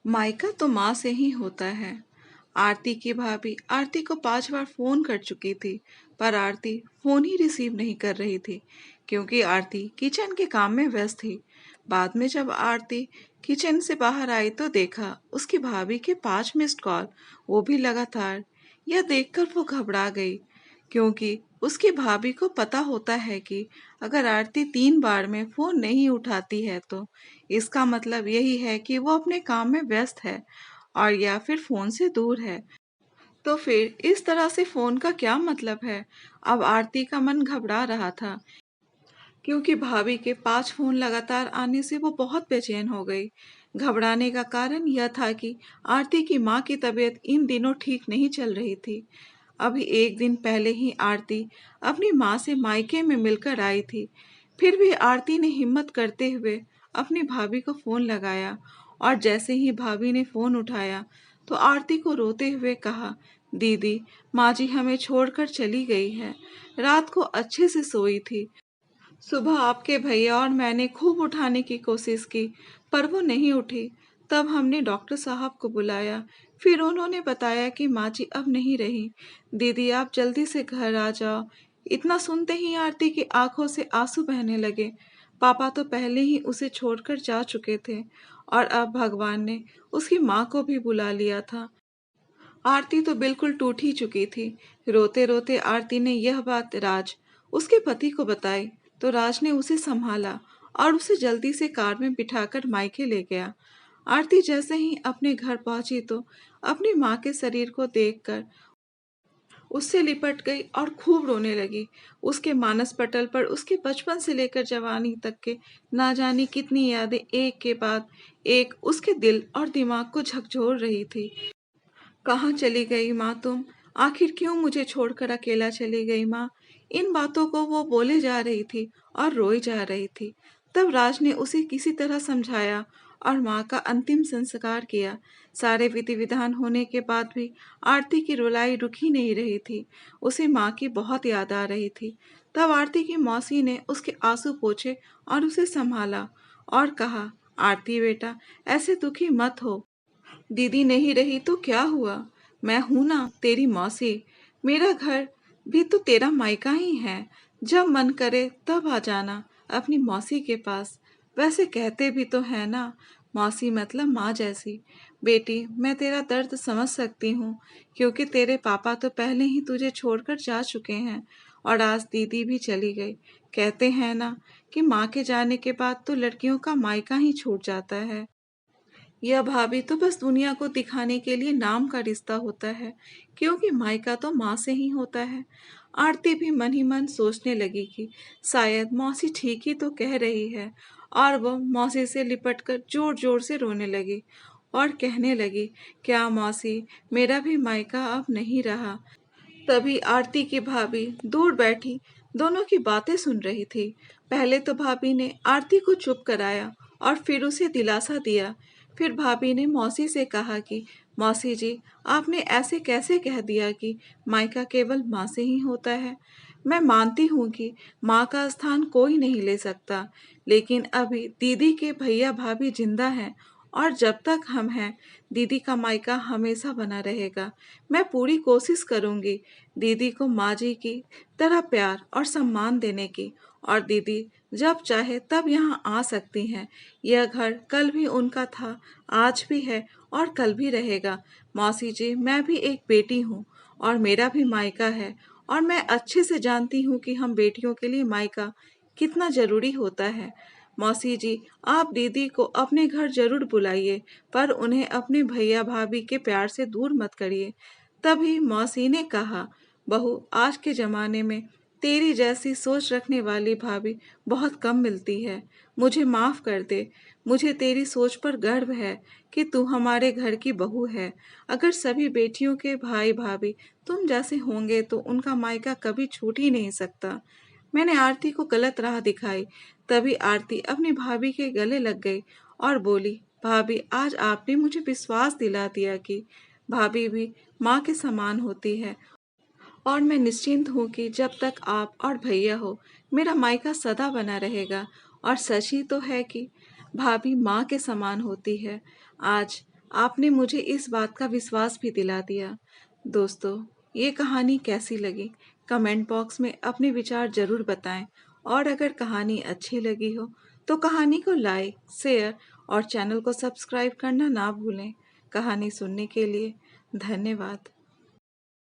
मायका तो माँ से ही होता है। आरती की भाभी आरती को 5 बार फोन कर चुकी थी, पर आरती फोन ही रिसीव नहीं कर रही थी क्योंकि आरती किचन के काम में व्यस्त थी। बाद में जब आरती किचन से बाहर आई तो देखा उसकी भाभी के 5 मिस्ड कॉल, वो भी लगातार। यह देखकर वो घबरा गई क्योंकि उसकी भाभी को पता होता है कि अगर आरती 3 बार में फोन नहीं उठाती है तो इसका मतलब यही है कि वो अपने काम में व्यस्त है और या फिर फोन से दूर है। तो फिर इस तरह से फोन का क्या मतलब है? अब आरती का मन घबरा रहा था क्योंकि भाभी के 5 फोन लगातार आने से वो बहुत बेचैन हो गई। घबराने का कारण यह था कि आरती की माँ की तबीयत इन दिनों ठीक नहीं चल रही थी। अभी एक दिन पहले ही आरती अपनी माँ से मायके में मिलकर आई थी। फिर भी आरती ने हिम्मत करते हुए अपनी भाभी को फोन लगाया और जैसे ही भाभी ने फोन उठाया तो आरती को रोते हुए कहा, दीदी, माँ जी हमें छोड़कर चली गई है। रात को अच्छे से सोई थी। सुबह आपके भैया और मैंने खूब उठाने की कोशिश की, पर वो नहीं उठी। तब हमने डॉक्टर साहब को बुलाया। फिर उन्होंने बताया कि माँ जी अब नहीं रही। दीदी, आप जल्दी से घर आ जाओ। इतना सुनते ही आरती की आंखों से आंसू बहने लगे। पापा तो पहले ही उसे छोड़कर जा चुके थे और अब भगवान ने उसकी माँ को भी बुला लिया था। आरती तो बिल्कुल टूट ही चुकी थी। रोते रोते आरती ने यह बात राज, उसके पति को बताई, तो राज ने उसे संभाला और उसे जल्दी से कार में बिठाकर मायके ले गया। आरती जैसे ही अपने घर पहुंची तो अपनी माँ के शरीर को देखकर उससे लिपट गई और खूब रोने लगी। उसके मानस पटल पर उसके बचपन से लेकर जवानी तक के ना जाने कितनी यादें एक के बाद एक उसके दिल और दिमाग को झकझोर रही थी। कहाँ चली गई माँ तुम? आखिर क्यों मुझे छोड़कर अकेला चली गई माँ? इन बातों को वो बोले जा रही थी और रोई जा रही थी। तब राज ने उसे किसी तरह समझाया और माँ का अंतिम संस्कार किया। सारे विधि विधान होने के बाद भी आरती की रुलाई रुक ही नहीं रही थी। उसे माँ की बहुत याद आ रही थी। तब आरती की मौसी ने उसके आंसू पोंछे और उसे संभाला और कहा, आरती बेटा, ऐसे दुखी मत हो। दीदी नहीं रही तो क्या हुआ? मैं हूं ना, तेरी मौसी। मेरा घर भी तो तेरा मायका ही है। जब मन करे तब आ जाना अपनी मौसी के पास। वैसे कहते भी तो है ना, मौसी मतलब माँ जैसी। बेटी, मैं तेरा दर्द समझ सकती हूँ क्योंकि तेरे पापा तो पहले ही तुझे छोड़कर जा चुके हैं और आज दीदी भी चली गई। कहते हैं ना कि माँ के जाने के बाद तो लड़कियों का मायका ही छूट जाता है। यह भाभी तो बस दुनिया को दिखाने के लिए नाम का रिश्ता होता है, क्योंकि मायका तो माँ से ही होता है। आरती भी मन ही मन सोचने लगी कि शायद मौसी ठीक ही तो कह रही है और वह मौसी से लिपटकर जोर जोर से रोने लगी और कहने लगी, क्या मौसी, मेरा भी मायका अब नहीं रहा। तभी आरती की भाभी दूर बैठी दोनों की बातें सुन रही थी। पहले तो भाभी ने आरती को चुप कराया और फिर उसे दिलासा दिया। फिर भाभी ने मौसी से कहा कि मौसी जी, आपने ऐसे कैसे कह दिया कि मायका केवल माँ से ही होता है। मैं मानती हूँ कि माँ का स्थान कोई नहीं ले सकता, लेकिन अभी दीदी के भैया भाभी जिंदा हैं और जब तक हम हैं, दीदी का मायका हमेशा बना रहेगा। मैं पूरी कोशिश करूंगी दीदी को माँ जी की तरह प्यार और सम्मान देने की, और दीदी जब चाहे तब यहाँ आ सकती हैं। यह घर कल भी उनका था, आज भी है और कल भी रहेगा। मौसी जी, मैं भी एक बेटी हूँ और मेरा भी मायका है, और मैं अच्छे से जानती हूँ कि हम बेटियों के लिए मायका कितना जरूरी होता है। मौसी जी, आप दीदी को अपने घर जरूर बुलाइए, पर उन्हें अपने भैया भाभी के प्यार से दूर मत करिए। तभी मौसी ने कहा, बहू, आज के जमाने में तेरी जैसी सोच रखने वाली भाभी बहुत कम मिलती है। मुझे माफ कर दे। मुझे तेरी सोच पर गर्व है कि तू हमारे घर की बहू है। अगर सभी बेटियों के भाई भाभी तुम जैसे होंगे तो उनका मायका कभी छूट ही नहीं सकता। मैंने आरती को गलत राह दिखाई। तभी आरती अपनी भाभी के गले लग गई और बोली, भाभी, आज आपने मुझे विश्वास दिला दिया कि भाभी भी माँ के समान होती है, और मैं निश्चिंत हूँ कि जब तक आप और भैया हो, मेरा मायका सदा बना रहेगा। और सच ही तो है कि भाभी माँ के समान होती है। आज आपने मुझे इस बात का विश्वास भी दिला दिया। दोस्तों, ये कहानी कैसी लगी? कमेंट बॉक्स में अपने विचार जरूर बताएं और अगर कहानी अच्छी लगी हो तो कहानी को लाइक, शेयर और चैनल को सब्सक्राइब करना ना भूलें। कहानी सुनने के लिए धन्यवाद।